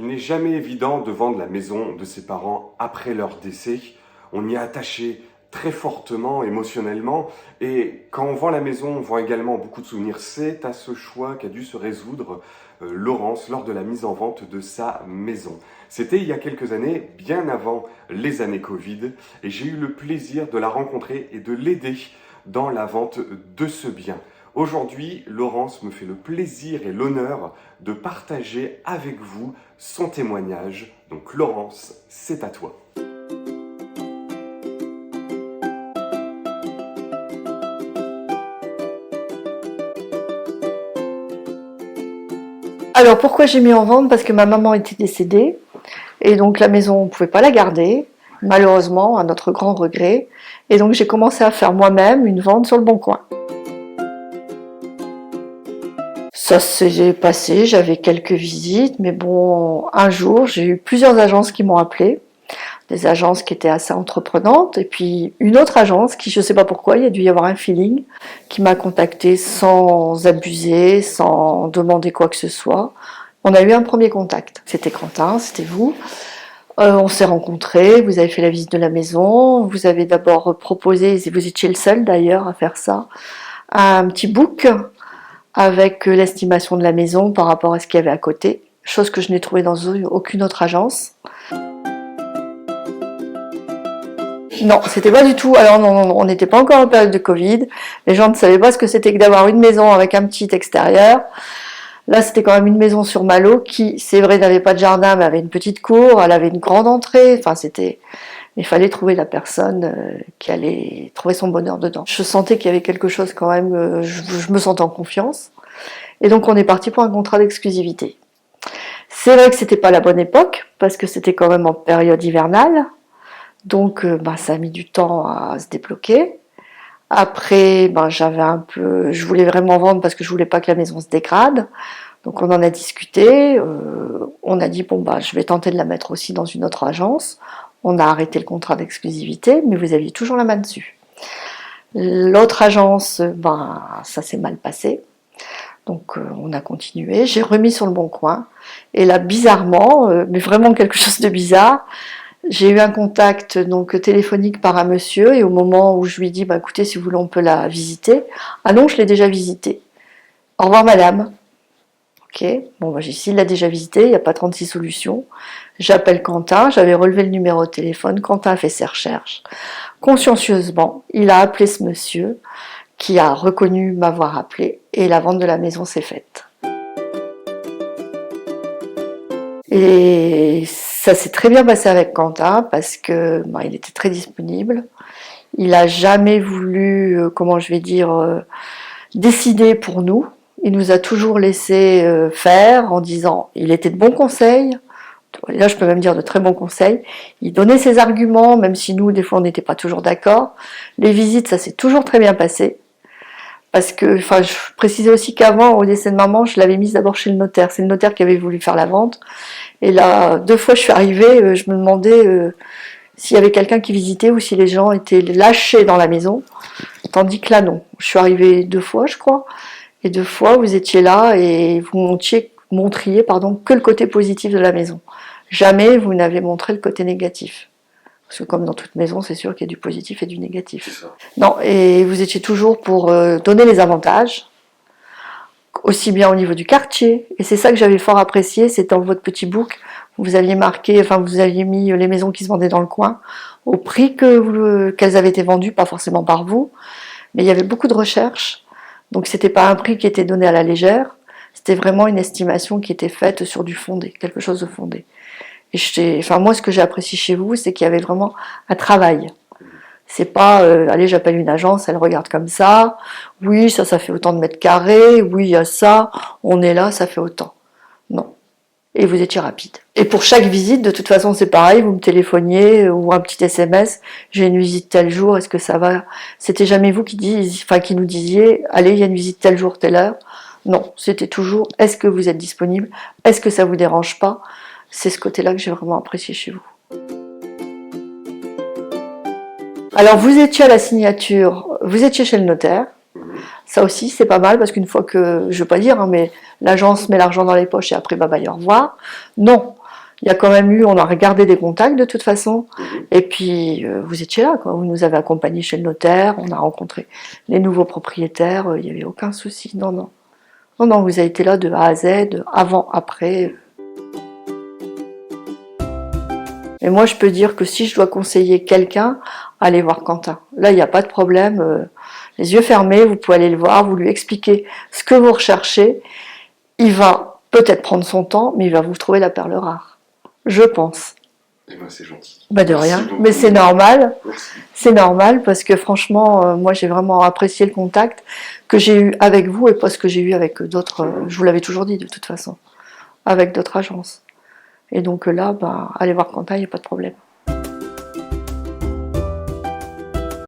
Il n'est jamais évident de vendre la maison de ses parents après leur décès. On y est attaché très fortement, émotionnellement, et quand on vend la maison, on vend également beaucoup de souvenirs. C'est à ce choix qu'a dû se résoudre Laurence lors de la mise en vente de sa maison. C'était il y a quelques années, bien avant les années Covid, et j'ai eu le plaisir de la rencontrer et de l'aider dans la vente de ce bien. Aujourd'hui, Laurence me fait le plaisir et l'honneur de partager avec vous son témoignage. Donc Laurence, c'est à toi. Alors pourquoi j'ai mis en vente? Parce que ma maman était décédée et donc la maison on ne pouvait pas la garder, malheureusement, à notre grand regret. Et donc j'ai commencé à faire moi-même une vente sur le Bon Coin. Ça s'est passé, j'avais quelques visites, mais bon, un jour j'ai eu plusieurs agences qui m'ont appelé, des agences qui étaient assez entreprenantes, et puis une autre agence qui, je ne sais pas pourquoi, il y a dû y avoir un feeling, qui m'a contacté sans abuser, sans demander quoi que ce soit. On a eu un premier contact, c'était Quentin, c'était vous. On s'est rencontrés, vous avez fait la visite de la maison, vous avez d'abord proposé, et vous étiez le seul d'ailleurs à faire ça, un petit book avec l'estimation de la maison par rapport à ce qu'il y avait à côté, chose que je n'ai trouvée dans aucune autre agence. Non, c'était pas du tout. Alors non, on n'était pas encore en période de Covid. Les gens ne savaient pas ce que c'était que d'avoir une maison avec un petit extérieur. Là, c'était quand même une maison sur Malo qui, c'est vrai, n'avait pas de jardin, mais avait une petite cour. Elle avait une grande entrée. Enfin, il fallait trouver la personne qui allait trouver son bonheur dedans. Je sentais qu'il y avait quelque chose quand même. Je me sentais en confiance. Et donc, on est parti pour un contrat d'exclusivité. C'est vrai que c'était pas la bonne époque parce que c'était quand même en période hivernale. Donc ça a mis du temps à se débloquer. Après, je voulais vraiment vendre parce que je voulais pas que la maison se dégrade. Donc on en a discuté. On a dit je vais tenter de la mettre aussi dans une autre agence. On a arrêté le contrat d'exclusivité, mais vous aviez toujours la main dessus. L'autre agence, ça s'est mal passé. Donc on a continué. J'ai remis sur le Bon Coin. Et là, bizarrement, mais vraiment quelque chose de bizarre. J'ai eu un contact téléphonique par un monsieur et au moment où je lui dis écoutez, si vous voulez on peut la visiter. Ah non, je l'ai déjà visitée. Au revoir madame. Ok, j'ai dit s'il l'a déjà visité, il n'y a pas 36 solutions. J'appelle Quentin, j'avais relevé le numéro de téléphone, Quentin a fait ses recherches. Consciencieusement, il a appelé ce monsieur qui a reconnu m'avoir appelé et la vente de la maison s'est faite. Et ça s'est très bien passé avec Quentin parce que il était très disponible. Il n'a jamais voulu, décider pour nous. Il nous a toujours laissé faire en disant, il était de bons conseils. Là, je peux même dire de très bons conseils. Il donnait ses arguments, même si nous, des fois, on n'était pas toujours d'accord. Les visites, ça s'est toujours très bien passé. Parce que, je précisais aussi qu'avant, au décès de maman, je l'avais mise d'abord chez le notaire. C'est le notaire qui avait voulu faire la vente. Et là, 2 fois je suis arrivée, je me demandais s'il y avait quelqu'un qui visitait ou si les gens étaient lâchés dans la maison. Tandis que là, non. Je suis arrivée 2 fois, je crois. Et 2 fois, vous étiez là et vous montriez que le côté positif de la maison. Jamais vous n'avez montré le côté négatif. Parce que comme dans toute maison, c'est sûr qu'il y a du positif et du négatif. Non, et vous étiez toujours pour donner les avantages, aussi bien au niveau du quartier. Et c'est ça que j'avais fort apprécié, c'est dans votre petit book, vous aviez vous aviez mis les maisons qui se vendaient dans le coin, au prix qu'elles avaient été vendues, pas forcément par vous, mais il y avait beaucoup de recherches. Donc c'était pas un prix qui était donné à la légère, c'était vraiment une estimation qui était faite sur du fondé, quelque chose de fondé. Et moi, ce que j'ai apprécié chez vous, c'est qu'il y avait vraiment un travail. C'est pas, allez, j'appelle une agence, elle regarde comme ça. Oui, ça fait autant de mètres carrés. Oui, il y a ça. On est là, ça fait autant. Non. Et vous étiez rapide. Et pour chaque visite, de toute façon, c'est pareil. Vous me téléphoniez ou un petit SMS. J'ai une visite tel jour. Est-ce que ça va? C'était jamais vous qui nous disiez, allez, il y a une visite tel jour, telle heure. Non. C'était toujours, est-ce que vous êtes disponible? Est-ce que ça vous dérange pas? C'est ce côté-là que j'ai vraiment apprécié chez vous. Alors vous étiez à la signature, vous étiez chez le notaire. Ça aussi c'est pas mal parce qu'une fois que, je veux pas dire, mais l'agence met l'argent dans les poches et après bye bye au revoir. Non, il y a quand même eu, on a regardé des contacts de toute façon, Mhm. et puis vous étiez là, quoi. Vous nous avez accompagnés chez le notaire, on a rencontré les nouveaux propriétaires, il n'y avait aucun souci, non, non. Non, non, vous avez été là de A à Z, avant, après. Et moi, je peux dire que si je dois conseiller quelqu'un, allez voir Quentin. Là, il n'y a pas de problème. Les yeux fermés, vous pouvez aller le voir, vous lui expliquer ce que vous recherchez. Il va peut-être prendre son temps, mais il va vous trouver la perle rare. Je pense. Et ben, c'est gentil. Bah de Merci rien, beaucoup. mais c'est normal. Merci. C'est normal parce que franchement, moi j'ai vraiment apprécié le contact que j'ai eu avec vous et pas ce que j'ai eu avec d'autres. Je vous l'avais toujours dit de toute façon, avec d'autres agences. Et donc là, bah, allez voir Quentin, il n'y a pas de problème.